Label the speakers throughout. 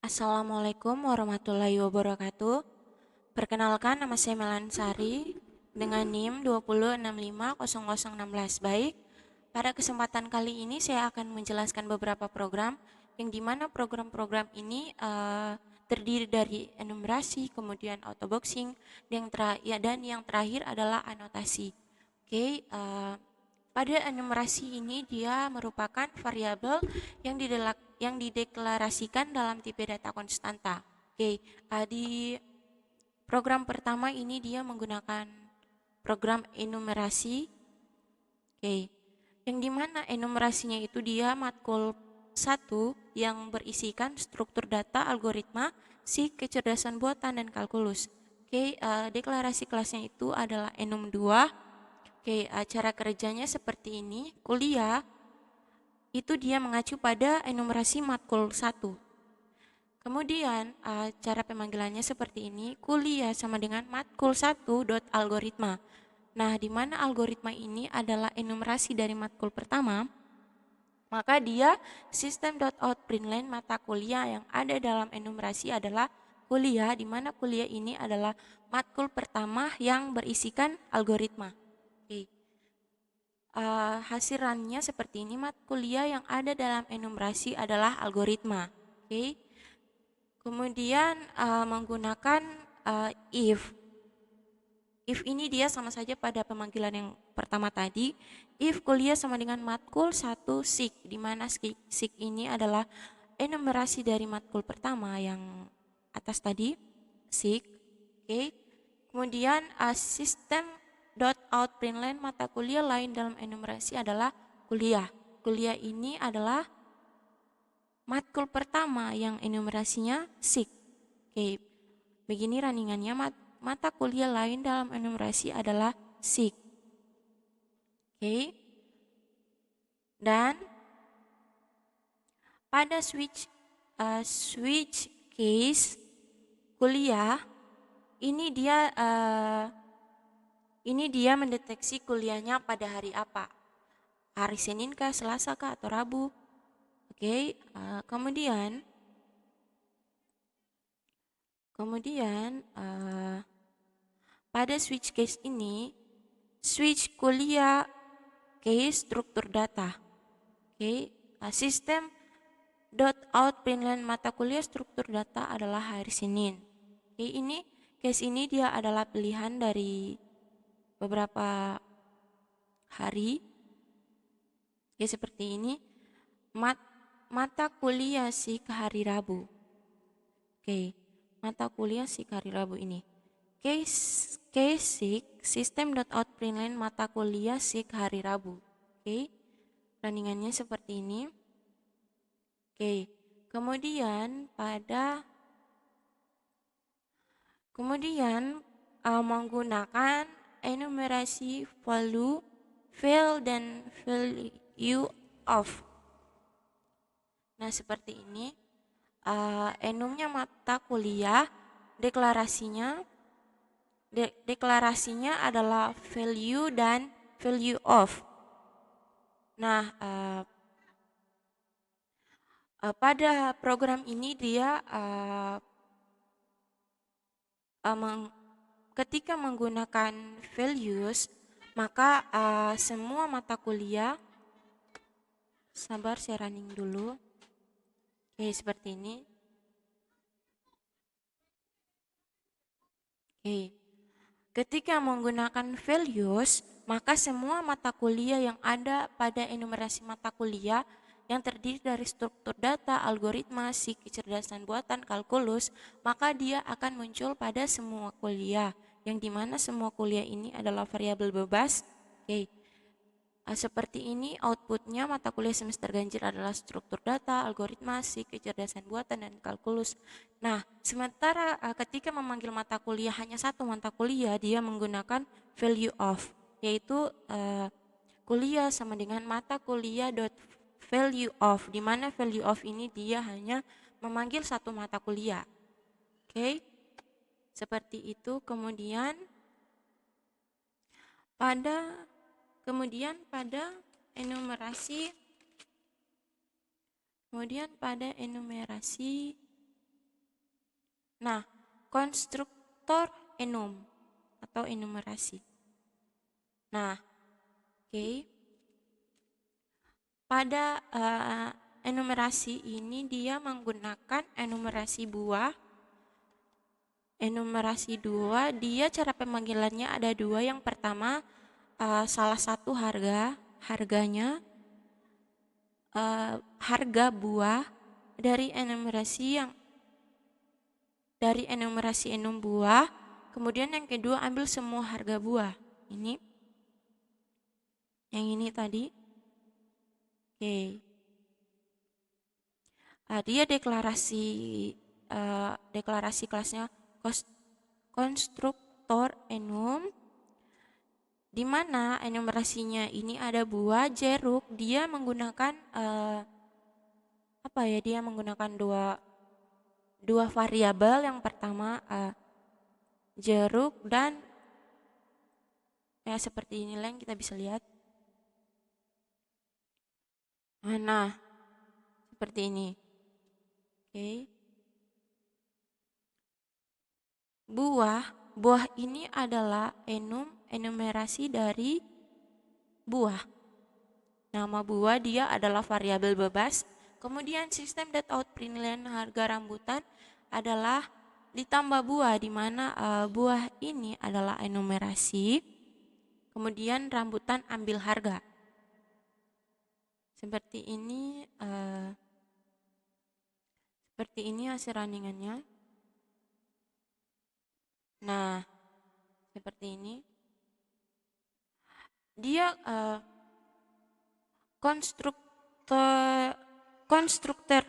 Speaker 1: Assalamualaikum warahmatullahi wabarakatuh. Perkenalkan, nama saya Melansari dengan NIM 2065016. Baik, pada kesempatan kali ini saya akan menjelaskan beberapa program yang dimana program-program ini terdiri dari enumerasi, kemudian autoboxing, dan yang terakhir adalah anotasi. Oke, pada enumerasi ini dia merupakan variabel yang dideklarasikan dalam tipe data konstanta. Oke, di program pertama ini dia menggunakan program enumerasi. Oke, yang dimana enumerasinya itu dia matkul 1 yang berisikan struktur data, algoritma, kecerdasan buatan, dan kalkulus. Oke, deklarasi kelasnya itu adalah enum 2. Oke, cara kerjanya seperti ini. Kuliah itu dia mengacu pada enumerasi matkul 1. Kemudian cara pemanggilannya seperti ini. Kuliah sama dengan matkul 1 dot algoritma. Nah, di mana algoritma ini adalah enumerasi dari matkul pertama, maka dia system.out.println mata kuliah yang ada dalam enumerasi adalah kuliah, di mana kuliah ini adalah matkul pertama yang berisikan algoritma. Oke. Hasil runnya seperti ini. Kuliah yang ada dalam enumerasi adalah algoritma. Oke. Kemudian menggunakan if. If ini dia sama saja pada pemanggilan yang pertama tadi. If kuliah sama dengan matkul 1 sik, di mana sik ini adalah enumerasi dari matkul pertama yang atas tadi, sik. Oke. Kemudian system.out.println mata kuliah lain dalam enumerasi adalah kuliah. Kuliah ini adalah matkul pertama yang enumerasinya sik. Oke. Begini runningannya, mata kuliah lain dalam enumerasi adalah sik. Oke. Dan pada switch case kuliah ini dia mendeteksi kuliahnya pada hari apa? Hari Senin kah, Selasa kah, atau Rabu? Oke, kemudian pada switch case ini, switch kuliah case struktur data. Oke, sistem .out.println mata kuliah struktur data adalah hari Senin. Oke, case ini dia adalah pilihan dari beberapa hari. Ya, seperti ini. Mata kuliah sik hari Rabu. Oke, mata kuliah sik hari Rabu ini. Case sik system.out.println mata kuliah sik hari Rabu. Oke, runningannya seperti ini. Oke, kemudian menggunakan enumerasi value, fill, dan value of. Nah, seperti ini. Enumnya mata kuliah, deklarasinya adalah value dan value of. Nah, pada program ini dia ketika menggunakan values, maka semua mata kuliah, sabar saya running dulu. Oke, seperti ini. Oke. Ketika menggunakan values, maka semua mata kuliah yang ada pada enumerasi mata kuliah yang terdiri dari struktur data, algoritma, kecerdasan buatan, kalkulus, maka dia akan muncul pada semua kuliah, yang dimana semua kuliah ini adalah variabel bebas. Oke. Seperti ini outputnya mata kuliah semester ganjil adalah struktur data, algoritma, kecerdasan buatan, dan kalkulus. Nah, sementara ketika memanggil mata kuliah hanya satu mata kuliah, dia menggunakan value of, yaitu kuliah sama dengan mata kuliah dot value of, di mana value of ini dia hanya memanggil satu mata kuliah. Oke, seperti itu. Kemudian pada enumerasi Nah, konstruktor enum atau enumerasi. Nah, oke. Pada enumerasi ini dia menggunakan enumerasi buah. Enumerasi dua, dia cara pemanggilannya ada dua. Yang pertama, salah satu harganya harga buah dari enumerasi enum buah. Kemudian yang kedua, ambil semua harga buah. Ini yang ini tadi. Oke. Dia deklarasi kelasnya konstruktor enum, di mana enumerasinya ini ada buah jeruk. Dia menggunakan dia menggunakan dua variabel. Yang pertama jeruk dan seperti inilah yang kita bisa lihat. Nah, seperti ini. Oke. Buah ini adalah enumerasi dari buah. Nama buah dia adalah variabel bebas. Kemudian sistem out penilaian harga rambutan adalah ditambah buah, di mana buah ini adalah enumerasi. Kemudian rambutan ambil harga. Seperti ini hasil runningannya. Nah, seperti ini. Dia konstruktor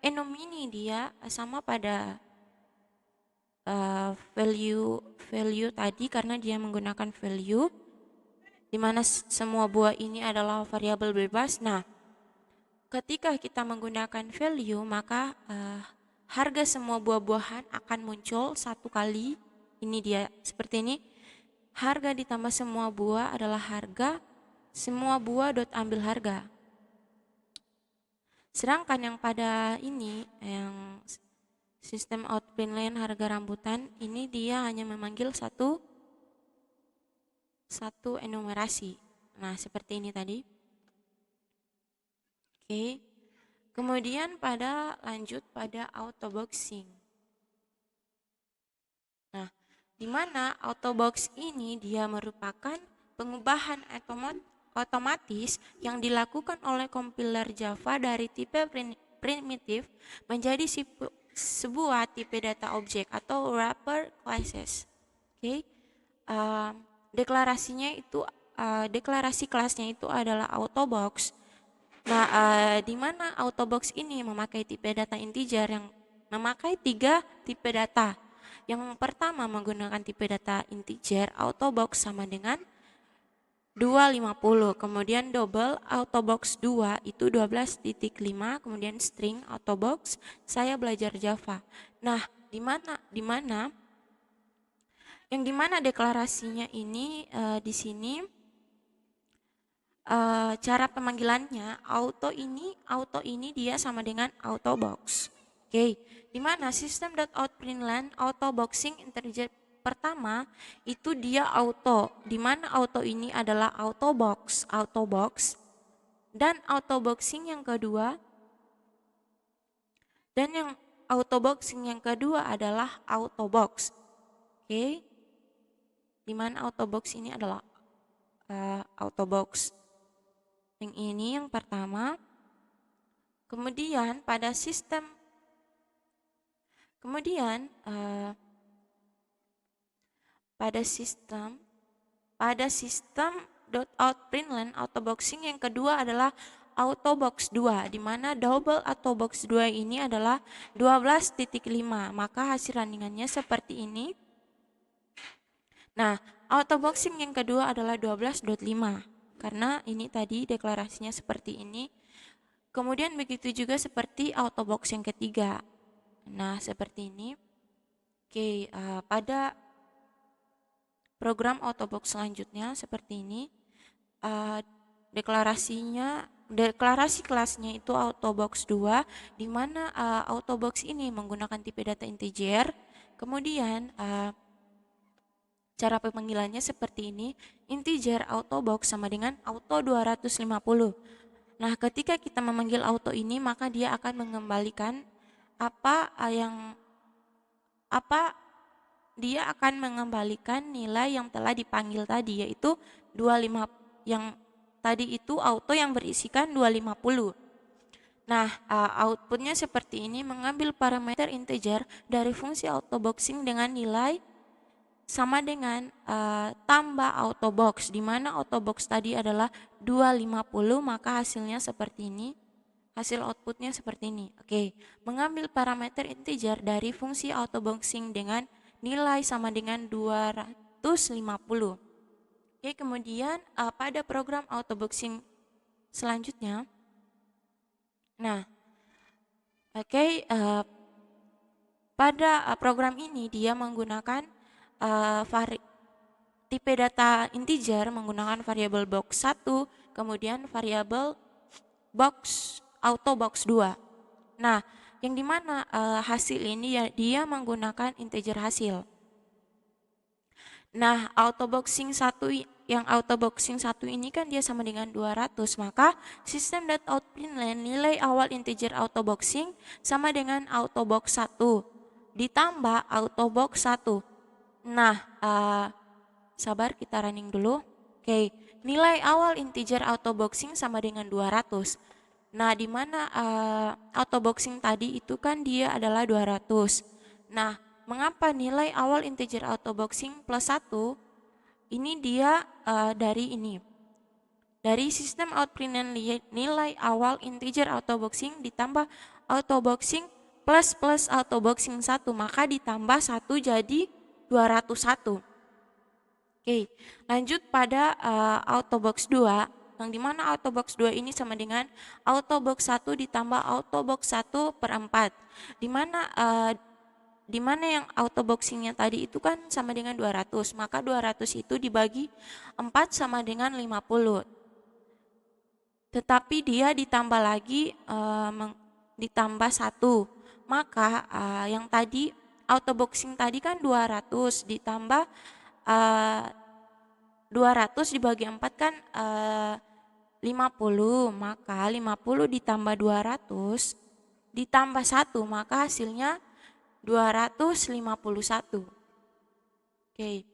Speaker 1: enum ini dia sama pada value tadi, karena dia menggunakan value, di mana semua buah ini adalah variabel bebas. Nah, ketika kita menggunakan value, maka harga semua buah-buahan akan muncul satu kali. Ini dia seperti ini. Harga ditambah semua buah adalah harga semua buah dot ambil harga. Sedangkan yang pada ini, yang sistem out penilaian harga rambutan, ini dia hanya memanggil satu enumerasi. Nah, seperti ini tadi. Oke. Kemudian lanjut pada autoboxing. Nah, di mana autobox ini dia merupakan pengubahan otomatis yang dilakukan oleh kompiler Java dari tipe primitif menjadi sebuah tipe data objek atau wrapper classes. Oke. Deklarasi kelasnya itu adalah autobox. Nah, di mana autobox ini memakai tipe data integer yang memakai 3 tipe data. Yang pertama menggunakan tipe data integer, autobox sama dengan 250. Kemudian double autobox 2 itu 12.5. Kemudian string autobox, saya belajar Java. Nah, di mana deklarasinya ini di sini cara pemanggilannya auto ini dia sama dengan autobox. Oke, di mana system.out.println autoboxing integer pertama itu dia auto, di mana auto ini adalah autobox, dan autoboxing yang kedua adalah autobox. Oke, di mana autobox ini adalah autobox. Yang ini yang pertama. Kemudian pada sistem .out.println autoboxing yang kedua adalah autobox 2, di mana double autobox 2 ini adalah 12.5. Maka hasil runningannya seperti ini. Nah, autoboxing yang kedua adalah 12.5, karena ini tadi deklarasinya seperti ini. Kemudian begitu juga seperti autobox yang ketiga. Nah, seperti ini. Oke, pada program autobox selanjutnya seperti ini. Deklarasi kelasnya itu autobox 2, di mana autobox ini menggunakan tipe data integer. Kemudian cara pemanggilannya seperti ini, integer auto box sama dengan auto 250. Nah, ketika kita memanggil auto ini, maka dia akan mengembalikan apa dia akan mengembalikan nilai yang telah dipanggil tadi, yaitu 25, yang tadi itu auto yang berisikan 250. Nah, outputnya seperti ini, mengambil parameter integer dari fungsi autoboxing dengan nilai sama dengan tambah autobox, di mana autobox tadi adalah 250, maka hasilnya seperti ini. Hasil outputnya seperti ini. Oke, mengambil parameter integer dari fungsi autoboxing dengan nilai sama dengan 250. Oke, kemudian pada program autoboxing selanjutnya, nah, oke, pada program ini dia menggunakan tipe data integer menggunakan variabel box 1, kemudian variabel box auto box 2. Nah, yang dimana hasil ini ya dia menggunakan integer hasil. Nah, autoboxing 1 ini kan dia sama dengan 200, maka sistem dot out println nilai awal integer autoboxing sama dengan autobox 1 ditambah autobox 1. Nah, sabar kita running dulu. Oke, nilai awal integer autoboxing sama dengan 200. Nah, di mana autoboxing tadi itu kan dia adalah 200. Nah, mengapa nilai awal integer autoboxing plus 1? Ini dia dari ini. Dari sistem outprintln nilai awal integer autoboxing ditambah autoboxing plus autoboxing 1, maka ditambah 1 jadi 201. Oke, lanjut pada autobox 2, yang dimana autobox 2 ini sama dengan autobox 1 ditambah autobox 1 per 4. Dimana yang autoboxingnya tadi itu kan sama dengan 200, maka 200 itu dibagi 4 sama dengan 50. Tetapi dia ditambah lagi, ditambah 1. Maka yang tadi autoboxing tadi kan 200 ditambah 200 dibagi 4 kan 50, maka 50 ditambah 200 ditambah 1, maka hasilnya 251. Oke.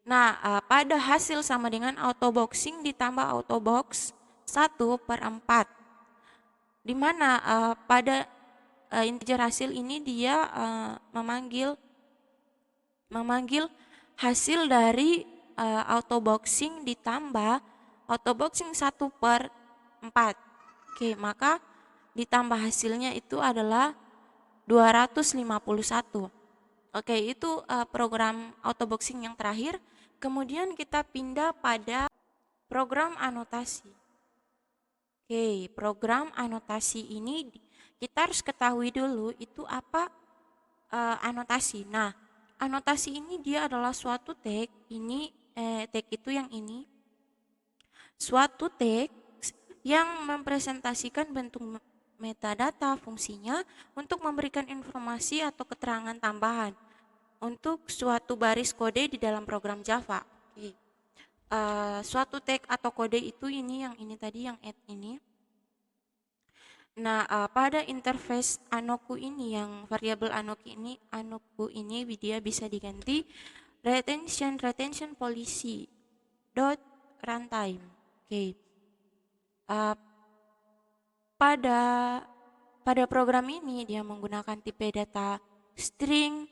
Speaker 1: Nah, pada hasil sama dengan autoboxing ditambah autobox 1 per 4. Di mana pada integer hasil ini dia memanggil hasil dari autoboxing ditambah autoboxing 1 per 4. Oke, maka ditambah hasilnya itu adalah 251. Oke, itu program autoboxing yang terakhir. Kemudian kita pindah pada program anotasi. Oke, program anotasi ini kita harus ketahui dulu itu apa anotasi. Nah, anotasi ini dia adalah suatu tag, ini tag itu yang ini. Suatu teks yang mempresentasikan bentuk metadata fungsinya untuk memberikan informasi atau keterangan tambahan untuk suatu baris kode di dalam program Java. Oke. Suatu tag atau kode itu ini yang ini tadi yang add ini. Nah, pada interface anoku ini yang variabel anoku ini dia bisa diganti retention policy dot runtime. Oke. Pada program ini dia menggunakan tipe data string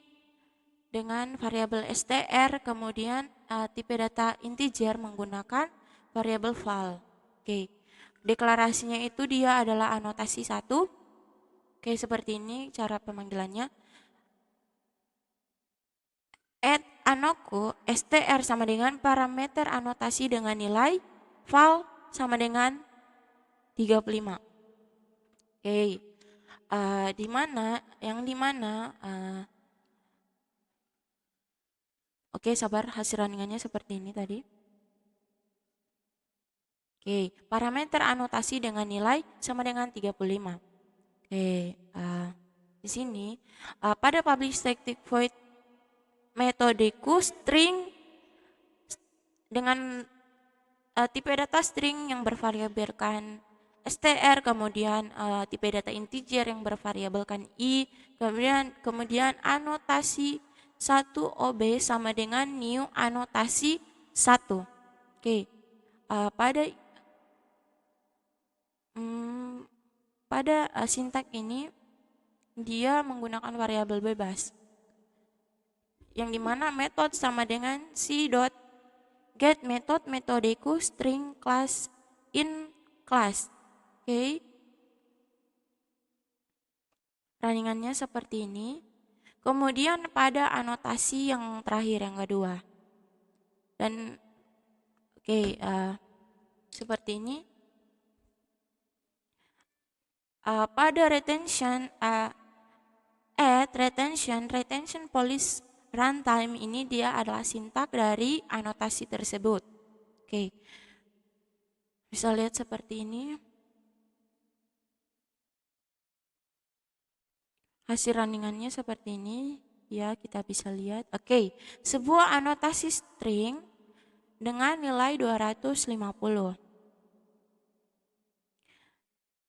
Speaker 1: dengan variabel str, kemudian tipe data integer menggunakan variabel val. Oke. Deklarasinya itu dia adalah anotasi 1. Oke, seperti ini cara pemanggilannya. Add anoku str sama dengan parameter anotasi dengan nilai val sama dengan 35. Oke, oke, sabar, hasil runningannya seperti ini tadi. Oke, parameter anotasi dengan nilai sama dengan 35. Oke, di sini pada public static void metodeku string dengan tipe data string yang bervariabelkan str, kemudian tipe data integer yang bervariabelkan i, kemudian anotasi 1 ob sama dengan new anotasi 1. Oke, pada sintak ini dia menggunakan variabel bebas, yang dimana method sama dengan c dot get metodeku string class in class. Oke, runningannya seperti ini. Kemudian pada anotasi yang terakhir, yang kedua, dan seperti ini. Pada retention retention police runtime ini dia adalah sintak dari anotasi tersebut. Oke, bisa lihat seperti ini. Hasil runningannya seperti ini, ya kita bisa lihat. Oke, sebuah anotasi string dengan nilai 250.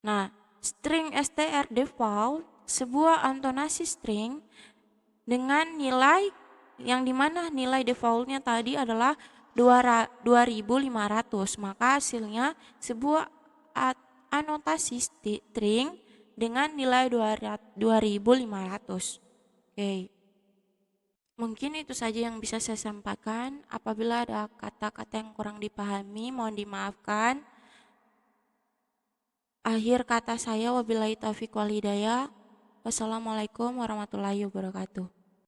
Speaker 1: Nah, string str default, sebuah anotasi string dengan nilai yang dimana nilai defaultnya tadi adalah 2500, maka hasilnya sebuah anotasi string dengan nilai 2500. Oke, mungkin itu saja yang bisa saya sampaikan. Apabila ada kata-kata yang kurang dipahami, mohon dimaafkan. Akhir kata saya, wabillahi taufiq wal hidayah. Wassalamualaikum warahmatullahi wabarakatuh.